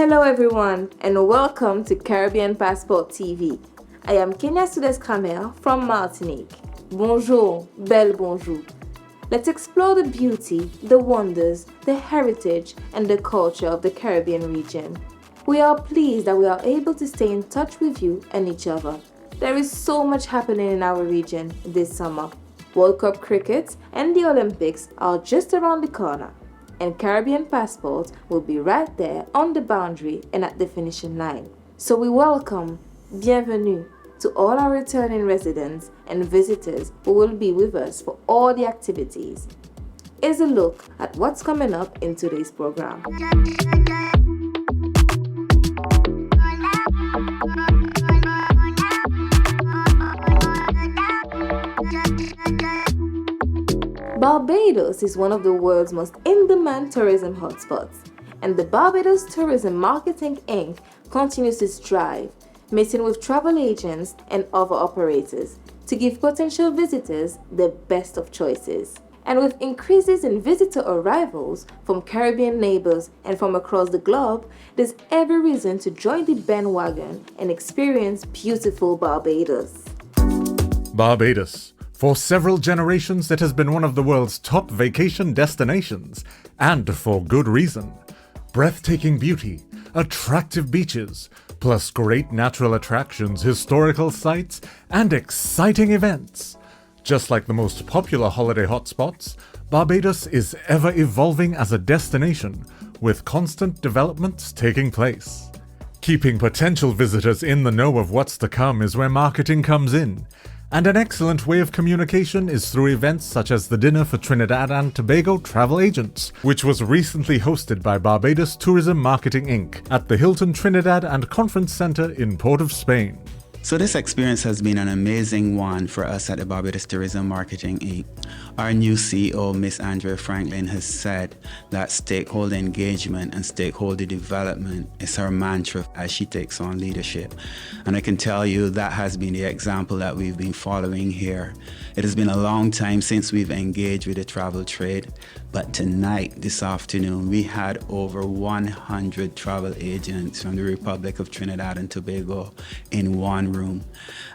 Hello everyone and welcome to Caribbean Passport TV. I am Kenya Sudes-Kramer from Martinique. Bonjour, bel bonjour. Let's explore the beauty, the wonders, the heritage and the culture of the Caribbean region. We are pleased that we are able to stay in touch with you and each other. There is so much happening in our region this summer. World Cup cricket and the Olympics are just around the corner. And Caribbean Passport will be right there on the boundary and at the finishing line. So we welcome, bienvenue, to all our returning residents and visitors who will be with us for all the activities. Here's a look at what's coming up in today's program. Barbados is one of the world's most in-demand tourism hotspots, and the Barbados Tourism Marketing Inc. continues to strive, meeting with travel agents and other operators to give potential visitors the best of choices. And with increases in visitor arrivals from Caribbean neighbors and from across the globe, there's every reason to join the bandwagon and experience beautiful Barbados. Barbados. For several generations, it has been one of the world's top vacation destinations, and for good reason. Breathtaking beauty, attractive beaches, plus great natural attractions, historical sites, and exciting events. Just like the most popular holiday hotspots, Barbados is ever evolving as a destination, with constant developments taking place. Keeping potential visitors in the know of what's to come is where marketing comes in. And an excellent way of communication is through events such as the Dinner for Trinidad and Tobago Travel Agents, which was recently hosted by Barbados Tourism Marketing Inc. at the Hilton Trinidad and Conference Center in Port of Spain. So this experience has been an amazing one for us at the Barbados Tourism Marketing Inc. Our new CEO, Miss Andrea Franklin, has said that stakeholder engagement and stakeholder development is her mantra as she takes on leadership. And I can tell you that has been the example that we've been following here. It has been a long time since we've engaged with the travel trade, but tonight, this afternoon, we had over 100 travel agents from the Republic of Trinidad and Tobago in one room.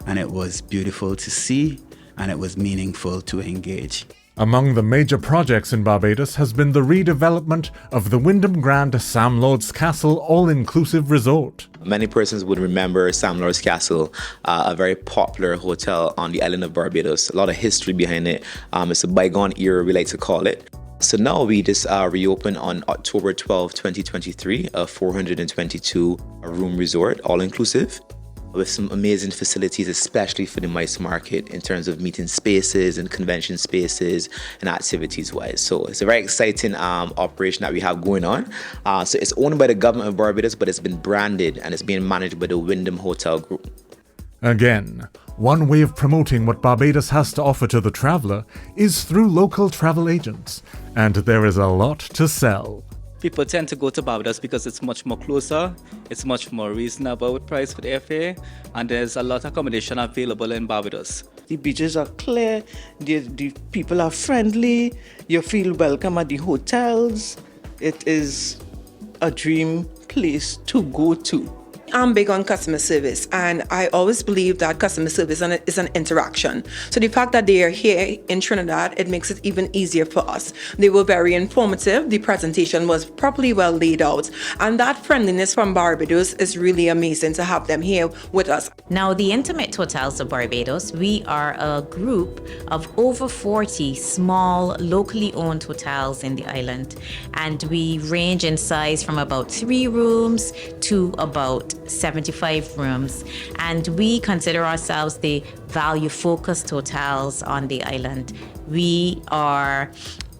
And it was beautiful to see, and it was meaningful to engage. Among the major projects in Barbados has been the redevelopment of the Wyndham Grand Sam Lord's Castle All-Inclusive Resort. Many persons would remember Sam Lord's Castle, a very popular hotel on the island of Barbados. A lot of history behind it. It's a bygone era, we like to call it. So now we just reopened on October 12, 2023, a 422-room resort, all-inclusive, with some amazing facilities, especially for the MICE market in terms of meeting spaces and convention spaces and activities-wise. So it's a very exciting operation that we have going on. So it's owned by the government of Barbados, but it's been branded and it's being managed by the Wyndham Hotel Group. Again, one way of promoting what Barbados has to offer to the traveler is through local travel agents, and there is a lot to sell. People tend to go to Barbados because it's much more closer, it's much more reasonable price for the airfare, and there's a lot of accommodation available in Barbados. The beaches are clear, the people are friendly, you feel welcome at the hotels. It is a dream place to go to. I'm big on customer service, and I always believe that customer service is an interaction. So the fact that they are here in Trinidad, it makes it even easier for us. They were very informative, the presentation was properly well laid out, and that friendliness from Barbados is really amazing to have them here with us. Now, the Intimate Hotels of Barbados, we are a group of over 40 small, locally owned hotels in the island, and we range in size from about 3 rooms to about 75 rooms, and we consider ourselves the value-focused hotels on the island. We are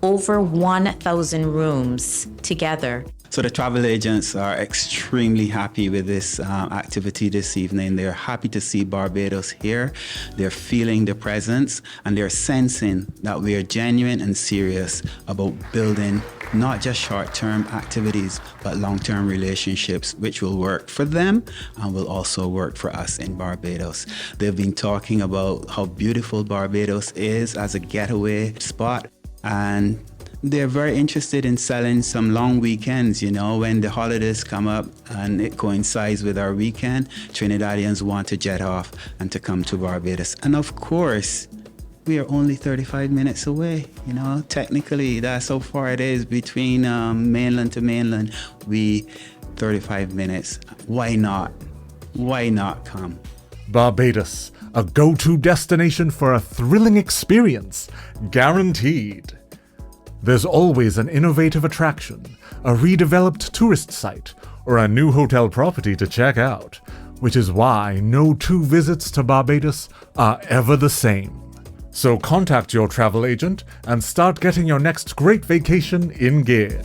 over 1,000 rooms together. So the travel agents are extremely happy with this activity this evening. They're happy to see Barbados here. They're feeling the presence, and they're sensing that we are genuine and serious about building not just short-term activities, but long-term relationships, which will work for them and will also work for us in Barbados. They've been talking about how beautiful Barbados is as a getaway spot, and they're very interested in selling some long weekends. You know, when the holidays come up and it coincides with our weekend, Trinidadians want to jet off and to come to Barbados. And of course, we are only 35 minutes away. You know, technically, that's how far it is between mainland to mainland. 35 minutes. Why not? Why not come? Barbados, a go-to destination for a thrilling experience, guaranteed. There's always an innovative attraction, a redeveloped tourist site, or a new hotel property to check out, which is why no two visits to Barbados are ever the same. So contact your travel agent and start getting your next great vacation in gear.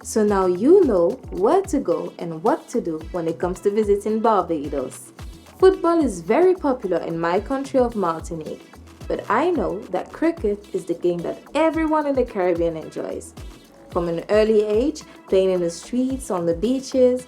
So now you know where to go and what to do when it comes to visiting Barbados. Football is very popular in my country of Martinique, but I know that cricket is the game that everyone in the Caribbean enjoys. From an early age, playing in the streets, on the beaches,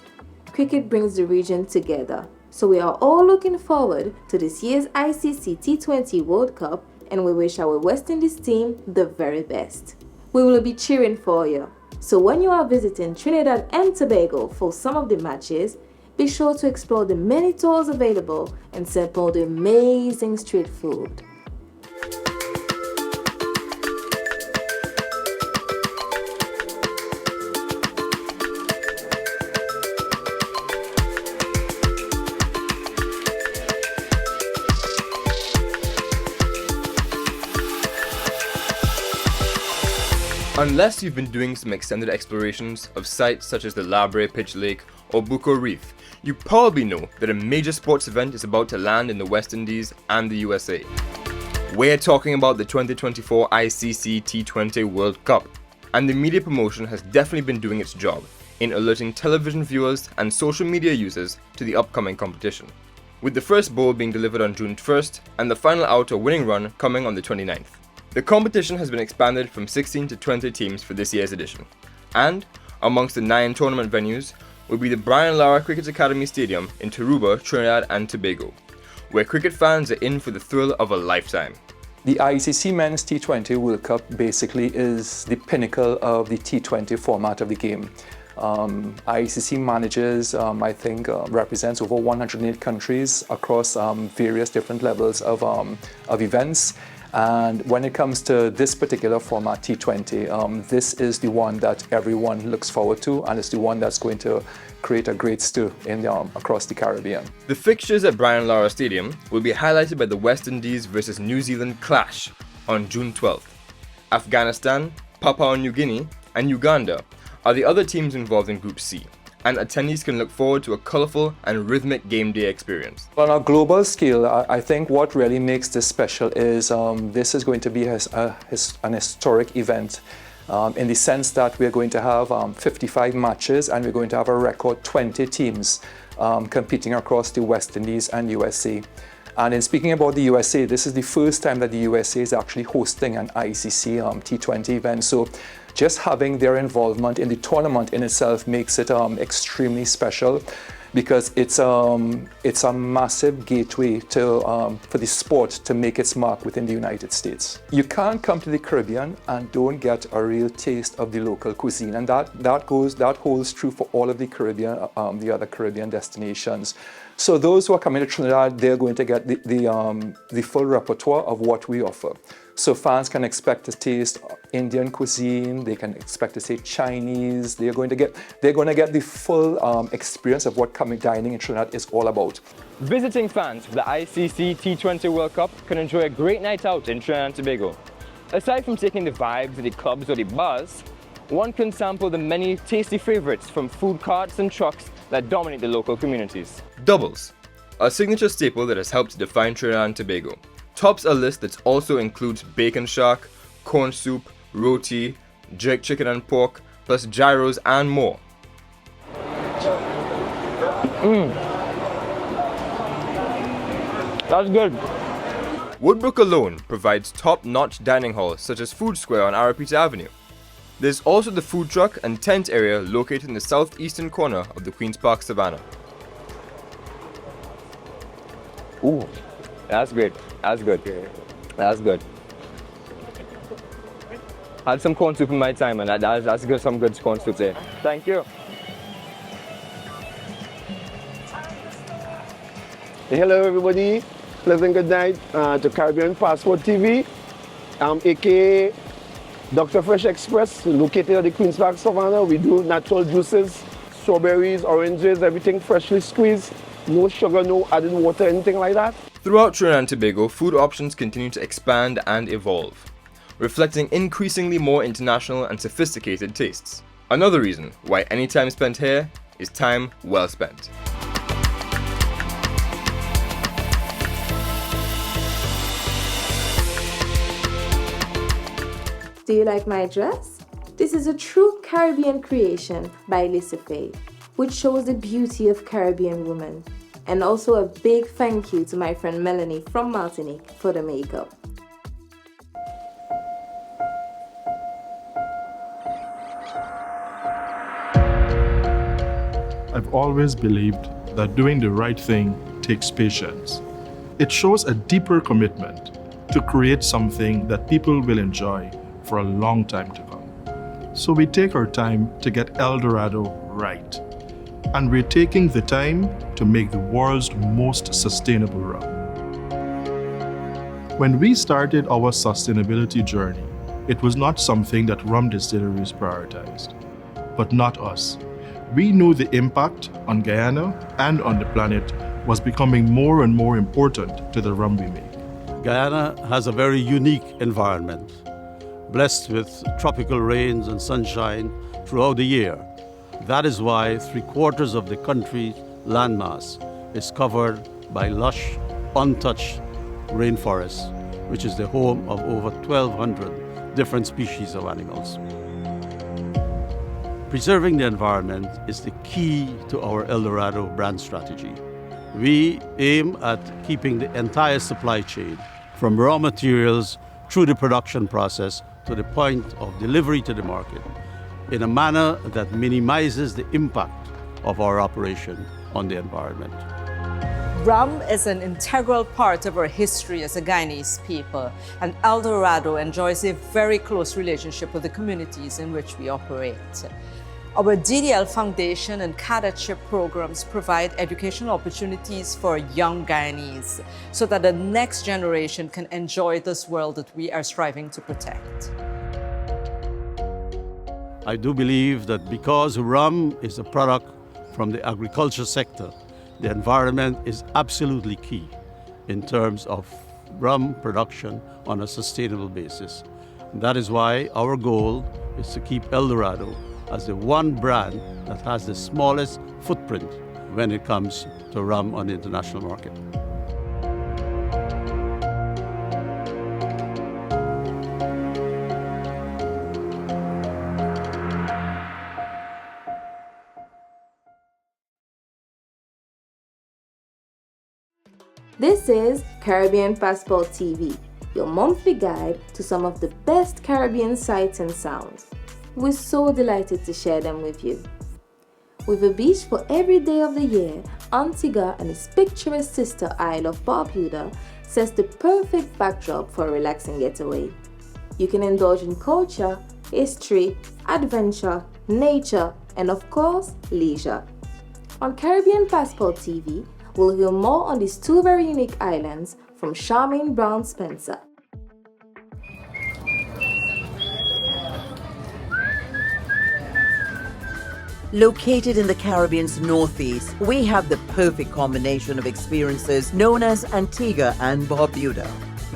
cricket brings the region together. So we are all looking forward to this year's ICC T20 World Cup, and we wish our West Indies team the very best. We will be cheering for you. So when you are visiting Trinidad and Tobago for some of the matches, be sure to explore the many tours available and sample the amazing street food. Unless you've been doing some extended explorations of sites such as the Labre Pitch Lake or Bucco Reef, you probably know that a major sports event is about to land in the West Indies and the USA. We're talking about the 2024 ICC T20 World Cup, and the media promotion has definitely been doing its job in alerting television viewers and social media users to the upcoming competition, with the first bowl being delivered on June 1st and the final outer winning run coming on the 29th. The competition has been expanded from 16 to 20 teams for this year's edition, and amongst the 9 tournament venues will be the Brian Lara Cricket Academy Stadium in Tarouba, Trinidad and Tobago, where cricket fans are in for the thrill of a lifetime. The ICC Men's T20 World Cup basically is the pinnacle of the T20 format of the game. ICC manages, I think, represents over 108 countries across various different levels of events. And when it comes to this particular format, T20, this is the one that everyone looks forward to, and it's the one that's going to create a great stir across the Caribbean. The fixtures at Brian Lara Stadium will be highlighted by the West Indies versus New Zealand clash on June 12th. Afghanistan, Papua New Guinea, and Uganda are the other teams involved in Group C, and attendees can look forward to a colourful and rhythmic game day experience. On a global scale, I think what really makes this special is this is going to be an historic event in the sense that we're going to have 55 matches, and we're going to have a record 20 teams competing across the West Indies and USA. And in speaking about the USA, this is the first time that the USA is actually hosting an ICC T20 event. So just having their involvement in the tournament in itself makes it extremely special, because it's a massive gateway to for the sport to make its mark within the United States. You can't come to the Caribbean and don't get a real taste of the local cuisine, and that holds true for all of the Caribbean, the other Caribbean destinations. So those who are coming to Trinidad, they're going to get the full repertoire of what we offer. So fans can expect to taste Indian cuisine, they can expect to taste Chinese, they're going to get the full experience of what dining in Trinidad is all about. Visiting fans of the ICC T20 World Cup can enjoy a great night out in Trinidad and Tobago. Aside from taking the vibes of the clubs or the bars, one can sample the many tasty favourites from food carts and trucks that dominate the local communities. Doubles, a signature staple that has helped to define Trinidad and Tobago, tops a list that also includes bacon shack, corn soup, roti, jerk chicken and pork, plus gyros and more. That's good. Woodbrook alone provides top-notch dining halls such as Food Square on Arapita Avenue. There's also the food truck and tent area located in the southeastern corner of the Queen's Park Savannah. Ooh, That's great. That's good. That's good. I had some corn soup in my time, and that's good. Some good corn soup there. Thank you. Hello everybody, pleasant good night to Caribbean Passport TV. I'm aka Dr. Fresh Express, located at the Queen's Park Savannah. We do natural juices, strawberries, oranges, everything freshly squeezed. No sugar, no added water, anything like that. Throughout Trinidad and Tobago, food options continue to expand and evolve, reflecting increasingly more international and sophisticated tastes. Another reason why any time spent here is time well spent. Do you like my dress? This is a true Caribbean creation by Lisa Faye, which shows the beauty of Caribbean women. And also a big thank you to my friend Melanie from Martinique for the makeup. I've always believed that doing the right thing takes patience. It shows a deeper commitment to create something that people will enjoy for a long time to come. So we take our time to get El Dorado right. And we're taking the time to make the world's most sustainable rum. When we started our sustainability journey, it was not something that rum distilleries prioritized. But not us. We knew the impact on Guyana and on the planet was becoming more and more important to the rum we make. Guyana has a very unique environment, blessed with tropical rains and sunshine throughout the year. That is why 3/4 of the country's landmass is covered by lush, untouched rainforests, which is the home of over 1,200 different species of animals. Preserving the environment is the key to our El Dorado brand strategy. We aim at keeping the entire supply chain, from raw materials through the production process to the point of delivery to the market, in a manner that minimizes the impact of our operation on the environment. Rum is an integral part of our history as a Guyanese people, and El Dorado enjoys a very close relationship with the communities in which we operate. Our DDL Foundation and cadetship programs provide educational opportunities for young Guyanese so that the next generation can enjoy this world that we are striving to protect. I do believe that because rum is a product from the agriculture sector, the environment is absolutely key in terms of rum production on a sustainable basis. That is why our goal is to keep El Dorado as the one brand that has the smallest footprint when it comes to rum on the international market. This is Caribbean Passport TV, your monthly guide to some of the best Caribbean sights and sounds. We're so delighted to share them with you. With a beach for every day of the year, Antigua and its picturesque sister isle of Barbuda sets the perfect backdrop for a relaxing getaway. You can indulge in culture, history, adventure, nature, and of course, leisure. On Caribbean Passport TV, we'll hear more on these two very unique islands from Charmaine Brown Spencer. Located in the Caribbean's northeast, we have the perfect combination of experiences known as Antigua and Barbuda.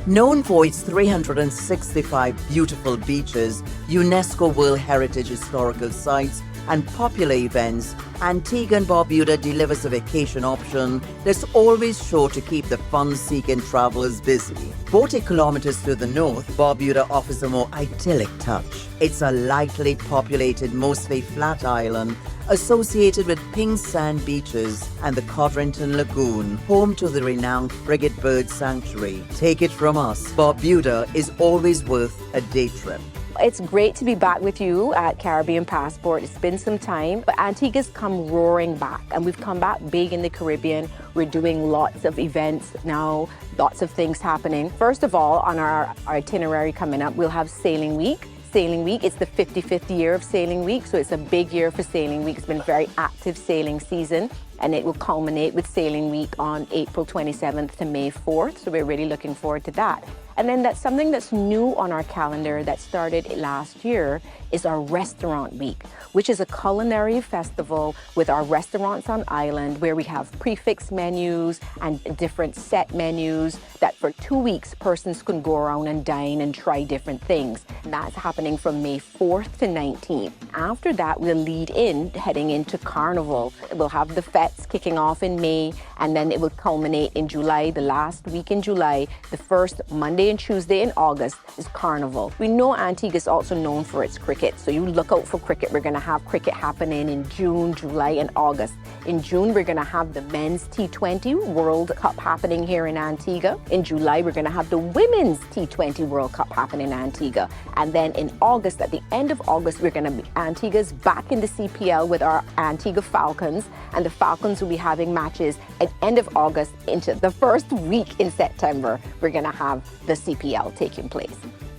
Known for its 365 beautiful beaches, UNESCO World Heritage Historical Sites, and popular events, Antigua and Barbuda delivers a vacation option that's always sure to keep the fun-seeking travelers busy. 40 kilometers to the north, Barbuda offers a more idyllic touch. It's a lightly populated, mostly flat island associated with pink sand beaches and the Codrington Lagoon, home to the renowned Frigate Bird Sanctuary. Take it from us, Barbuda is always worth a day trip. It's great to be back with you at Caribbean Passport. It's been some time, but Antigua's come roaring back, and we've come back big in the Caribbean. We're doing lots of events now, lots of things happening. First of all, on our itinerary coming up, we'll have Sailing Week. Sailing Week, it's the 55th year of Sailing Week, so it's a big year for Sailing Week. It's been a very active sailing season, and it will culminate with Sailing Week on April 27th to May 4th, so we're really looking forward to that. And then that's something that's new on our calendar that started last year is our Restaurant Week, which is a culinary festival with our restaurants on island where we have prefix menus and different set menus that for 2 weeks persons can go around and dine and try different things. And that's happening from May 4th to 19th. After that, we'll lead in heading into Carnival. We'll have the fetes kicking off in May, and then it will culminate in July, the last week in July. The first Monday and Tuesday in August is Carnival. We know Antigua is also known for its cricket, so you look out for cricket. We're going to have cricket happening in June, July, and August. In June, we're going to have the Men's T20 World Cup happening here in Antigua. In July, we're going to have the Women's T20 World Cup happening in Antigua. And then in August, at the end of August, we're going to be Antigua's back in the CPL with our Antigua Falcons, and the Falcons will be having matches at end of August into the first week in September. We're going to have the CPL taking place.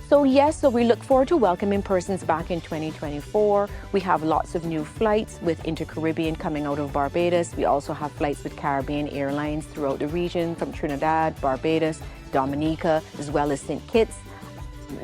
So yes, so we look forward to welcoming persons back in 2024. We have lots of new flights with Inter-Caribbean coming out of Barbados. We also have flights with Caribbean Airlines throughout the region from Trinidad, Barbados, Dominica, as well as St. Kitts.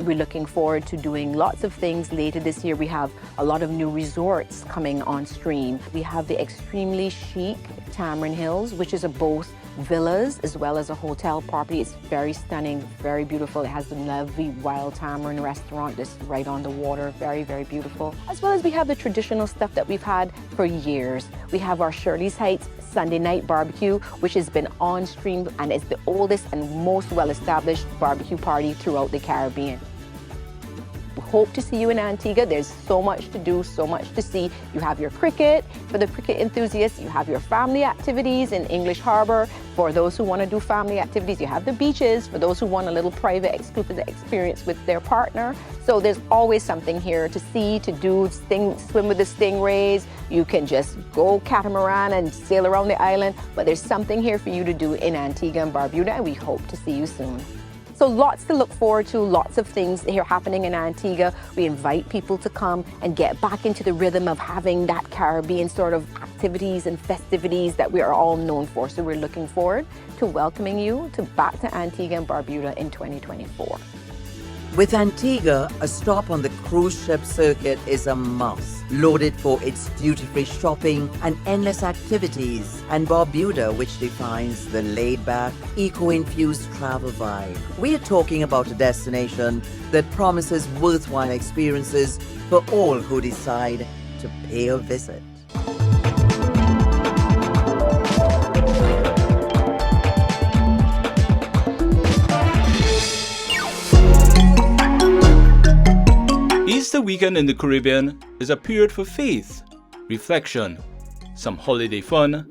We're looking forward to doing lots of things later this year. We have a lot of new resorts coming on stream. We have the extremely chic Tamarind Hills, which is a both villas as well as a hotel property. It's very stunning, very beautiful. It has the lovely Wild Tamarind restaurant that's right on the water. Very, very beautiful. As well as we have the traditional stuff that we've had for years. We have our Shirley's Heights Sunday night barbecue, which has been on stream and is the oldest and most well-established barbecue party throughout the Caribbean. Hope to see you in Antigua. There's so much to do, so much to see. You have your cricket for the cricket enthusiasts. You have your family activities in English Harbor. For those who want to do family activities, you have the beaches. For those who want a little private, exclusive experience with their partner. So there's always something here to see, to do, swim with the stingrays. You can just go catamaran and sail around the island. But there's something here for you to do in Antigua and Barbuda, and we hope to see you soon. So lots to look forward to, lots of things here happening in Antigua. We invite people to come and get back into the rhythm of having that Caribbean sort of activities and festivities that we are all known for. So we're looking forward to welcoming you back to Antigua and Barbuda in 2024. With Antigua, a stop on the cruise ship circuit is a must, loaded for its duty-free shopping and endless activities, and Barbuda, which defines the laid-back, eco-infused travel vibe. We are talking about a destination that promises worthwhile experiences for all who decide to pay a visit. Easter weekend in the Caribbean is a period for faith, reflection, some holiday fun,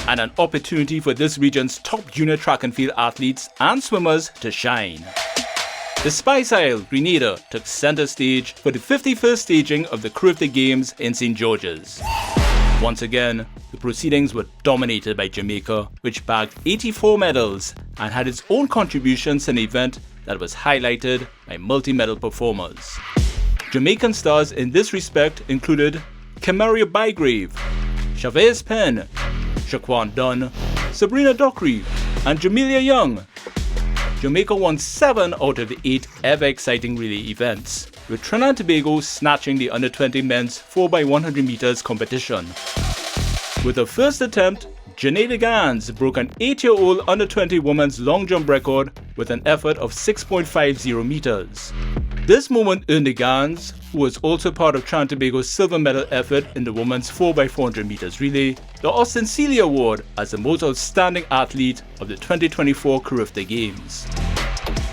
and an opportunity for this region's top junior track and field athletes and swimmers to shine. The Spice Isle, Grenada, took center stage for the 51st staging of the Carifta Games in St. George's. Once again, the proceedings were dominated by Jamaica, which bagged 84 medals and had its own contributions in an event that was highlighted by multi-medal performers. Jamaican stars in this respect included Camaria Bygrave, Chavez Penn, Shaquan Dunn, Sabrina Dockery, and Jamelia Young. Jamaica won 7 out of the 8 ever exciting relay events, with Trinidad and Tobago snatching the under-20 men's 4x100 meters competition. With her first attempt, Janae Gans broke an 8-year-old under-20 women's long jump record with an effort of 6.50 meters. This moment earned the Gans, who was also part of Trinidad and Tobago's silver medal effort in the women's 4x400 meters relay, the Austin Seeley Award as the most outstanding athlete of the 2024 Carifta Games.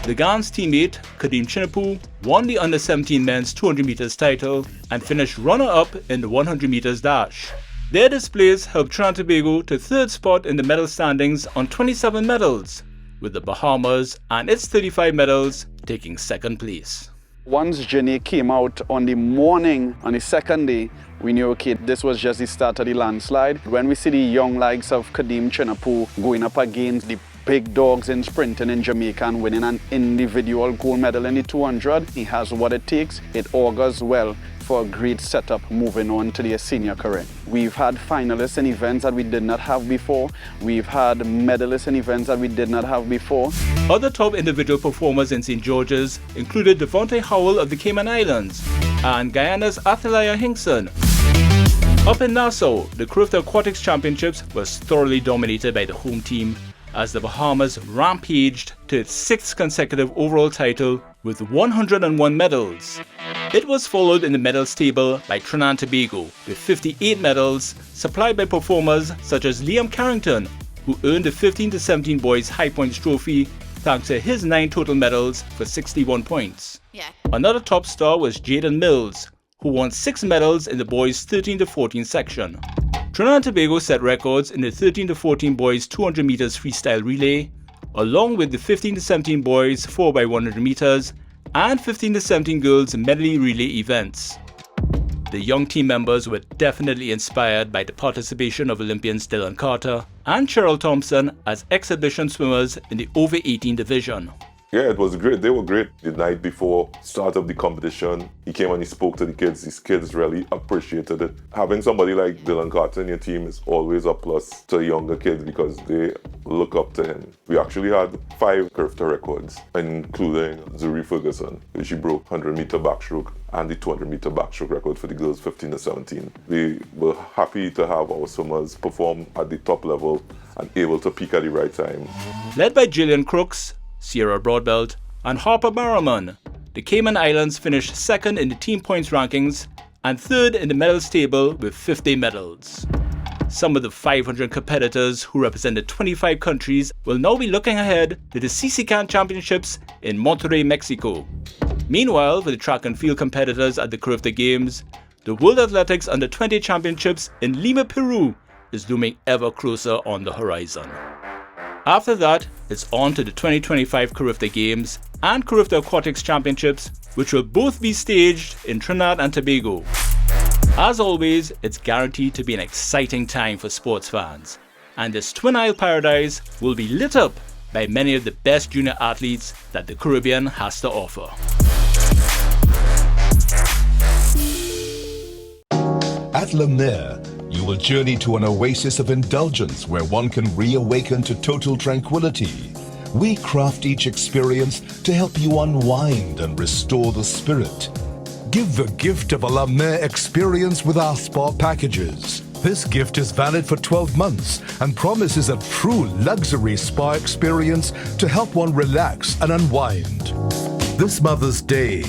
The Gans teammate, Kadeem Chinapu, won the under-17 men's 200 meters title and finished runner-up in the 100 meters dash. Their displays helped Trinidad and Tobago to 3rd spot in the medal standings on 27 medals, with the Bahamas and its 35 medals taking 2nd place. Once Jenny came out on the morning, on the second day, we knew, okay, this was just the start of the landslide. When we see the young likes of Kadeem Chinapu going up against the big dogs in sprinting in Jamaica and winning an individual gold medal in the 200, he has what it takes. It augurs well for a great setup moving on to their senior career. We've had finalists in events that we did not have before. We've had medalists in events that we did not have before. Other top individual performers in St. George's included Devontae Howell of the Cayman Islands and Guyana's Athalia Hinkson. Up in Nassau, the Carifta Aquatics Championships was thoroughly dominated by the home team as the Bahamas rampaged to its 6th consecutive overall title with 101 medals. It was followed in the medals table by Trinidad and Tobago with 58 medals supplied by performers such as Liam Carrington, who earned the 15-17 boys High Points trophy thanks to his 9 total medals for 61 points. Another top star was Jaden Mills, who won 6 medals in the boys 13-14 section. Trinidad and Tobago set records in the 13-14 boys 200 meters freestyle relay, along with the 15-17 boys 4x100 meters and 15-17 girls medley relay events. The young team members were definitely inspired by the participation of Olympians Dylan Carter and Cheryl Thompson as exhibition swimmers in the over 18 division. Yeah, it was great. They were great. The night before start of the competition, he came and he spoke to the kids. These kids really appreciated it. Having somebody like Dylan Carter in your team is always a plus to younger kids because they look up to him. We actually had 5 Carifta records, including Zuri Ferguson, where she broke 100-meter backstroke and the 200-meter backstroke record for the girls 15-17. We were happy to have our swimmers perform at the top level and able to peak at the right time. Led by Jillian Crooks, Sierra Broadbelt, and Harper Barrowman, the Cayman Islands finished 2nd in the team points rankings and 3rd in the medals table with 50 medals. Some of the 500 competitors who represented 25 countries will now be looking ahead to the CCCAN Championships in Monterrey, Mexico. Meanwhile, for the track and field competitors at the Carifta Games, the World Athletics Under-20 Championships in Lima, Peru is looming ever closer on the horizon. After that, it's on to the 2025 Carifta Games and Carifta Aquatics Championships, which will both be staged in Trinidad and Tobago. As always, it's guaranteed to be an exciting time for sports fans, and this Twin Isle paradise will be lit up by many of the best junior athletes that the Caribbean has to offer. At La Mer, you will journey to an oasis of indulgence where one can reawaken to total tranquility. We craft each experience to help you unwind and restore the spirit. Give the gift of a La Mer experience with our spa packages. This gift is valid for 12 months and promises a true luxury spa experience to help one relax and unwind. This Mother's Day,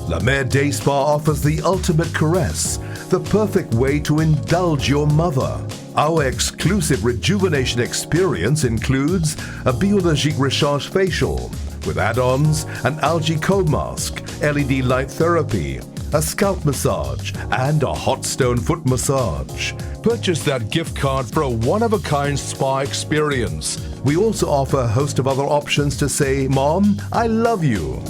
La Mer Day Spa offers the ultimate caress, the perfect way to indulge your mother. Our exclusive rejuvenation experience includes a biologique recharge facial with add-ons, an algae cold mask, LED light therapy, a scalp massage, and a hot stone foot massage. Purchase that gift card for a one-of-a-kind spa experience. We also offer a host of other options to say, "Mom, I love you."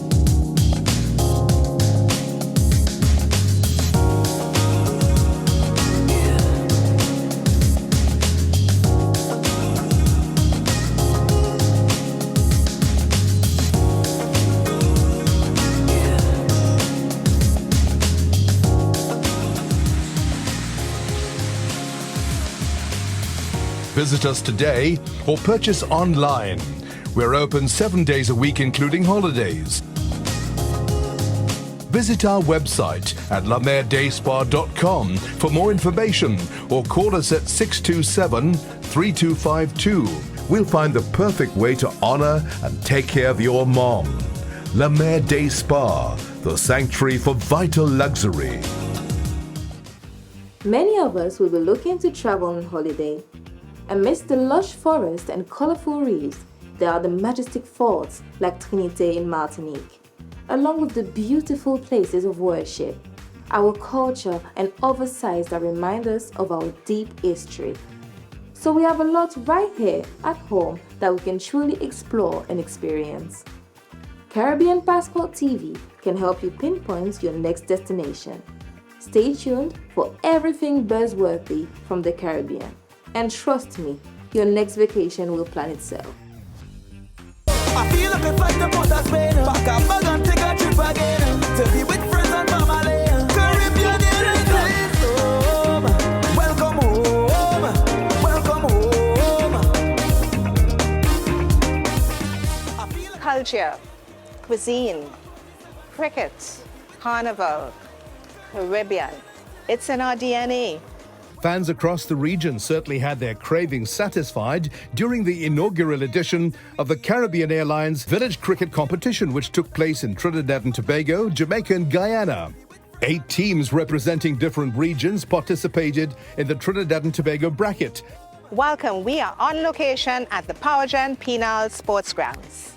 Visit us today or purchase online. We're open 7 days a week, including holidays. Visit our website at lamerdayspa.com for more information or call us at 627-3252. We'll find the perfect way to honor and take care of your mom. La Mer Day Spa, the sanctuary for vital luxury. Many of us will be looking to travel on holiday. Amidst the lush forest and colorful reefs, there are the majestic forts like Trinité in Martinique, along with the beautiful places of worship, our culture, and other sites that remind us of our deep history. So we have a lot right here at home that we can truly explore and experience. Caribbean Passport TV can help you pinpoint your next destination. Stay tuned for everything buzzworthy from the Caribbean. And trust me, your next vacation will plan itself. I feel like I fight the motor Spain. Pack a bag and take a trip again. To be with friends and family. Caribbean Airlines home. Welcome home. Welcome home. Culture, cuisine, cricket, carnival, Caribbean. It's in our DNA. Fans across the region certainly had their cravings satisfied during the inaugural edition of the Caribbean Airlines Village Cricket Competition, which took place in Trinidad and Tobago, Jamaica and Guyana. 8 teams representing different regions participated in the Trinidad and Tobago bracket. Welcome. We are on location at the Powergen Penal Sports Grounds.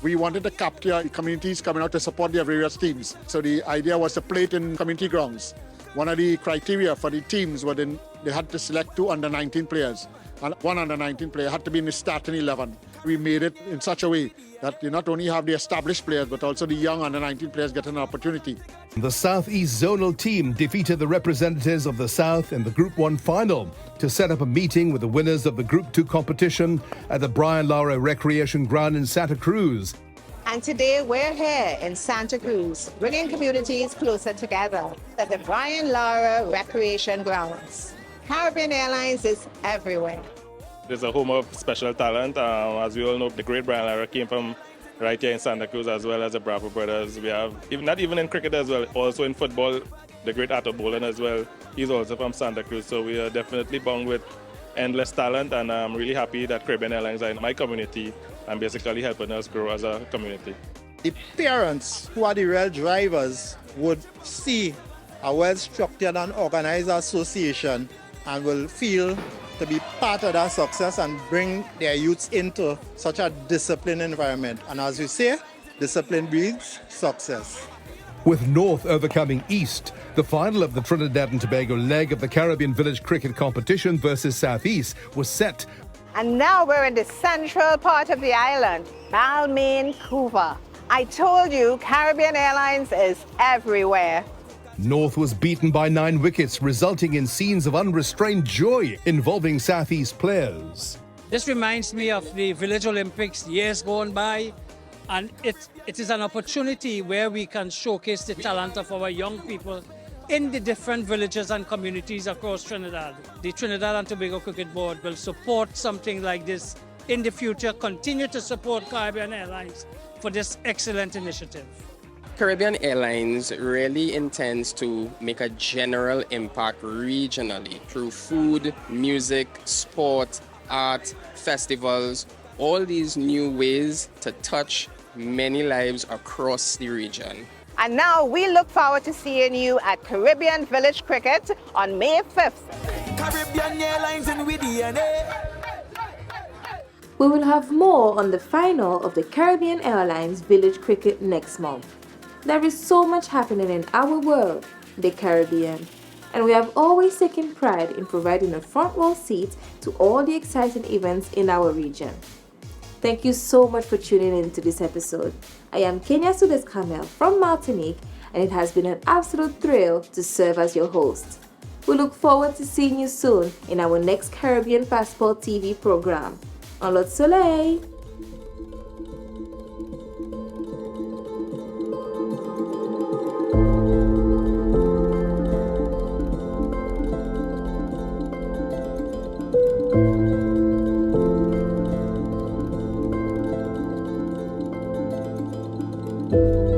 We wanted to capture communities coming out to support their various teams. So the idea was to play it in community grounds. One of the criteria for the teams was they had to select 2 under-19 players, and 1 under-19 player had to be in the starting 11. We made it in such a way that you not only have the established players, but also the young under-19 players get an opportunity. The Southeast Zonal team defeated the representatives of the South in the Group 1 final to set up a meeting with the winners of the Group 2 competition at the Brian Lara Recreation Ground in Santa Cruz. And today we're here in Santa Cruz, bringing communities closer together at the Brian Lara Recreation Grounds. Caribbean Airlines is everywhere. There's a home of special talent. As we all know, the great Brian Lara came from right here in Santa Cruz, as well as the Bravo brothers. We have, not even in cricket as well, also in football, the great Arthur Boland as well. He's also from Santa Cruz, so we are definitely bound with endless talent, and I'm really happy that Caribbean Airlines are in my community and basically helping us grow as a community. The parents who are the real drivers would see a well-structured and organized association and will feel to be part of that success and bring their youths into such a disciplined environment. And as we say, discipline breeds success. With North overcoming East, the final of the Trinidad and Tobago leg of the Caribbean Village Cricket Competition versus Southeast was set. And now we're in the central part of the island, Balmain, Cuba. I told you, Caribbean Airlines is everywhere. North was beaten by 9 wickets, resulting in scenes of unrestrained joy involving Southeast players. This reminds me of the Village Olympics years gone by, and it is an opportunity where we can showcase the talent of our young people in the different villages and communities across Trinidad. The Trinidad and Tobago Cricket Board will support something like this in the future, continue to support Caribbean Airlines for this excellent initiative. Caribbean Airlines really intends to make a general impact regionally through food, music, sport, art, festivals, all these new ways to touch many lives across the region. And now we look forward to seeing you at Caribbean Village Cricket on May 5th. Caribbean Airlines in with DNA. We will have more on the final of the Caribbean Airlines Village Cricket next month. There is so much happening in our world, the Caribbean, and we have always taken pride in providing a front row seat to all the exciting events in our region. Thank you so much for tuning in to this episode. I am Kenya Sudes Kamel from Martinique, and it has been an absolute thrill to serve as your host. We look forward to seeing you soon in our next Caribbean Passport TV program. En l'autre soleil! Thank you.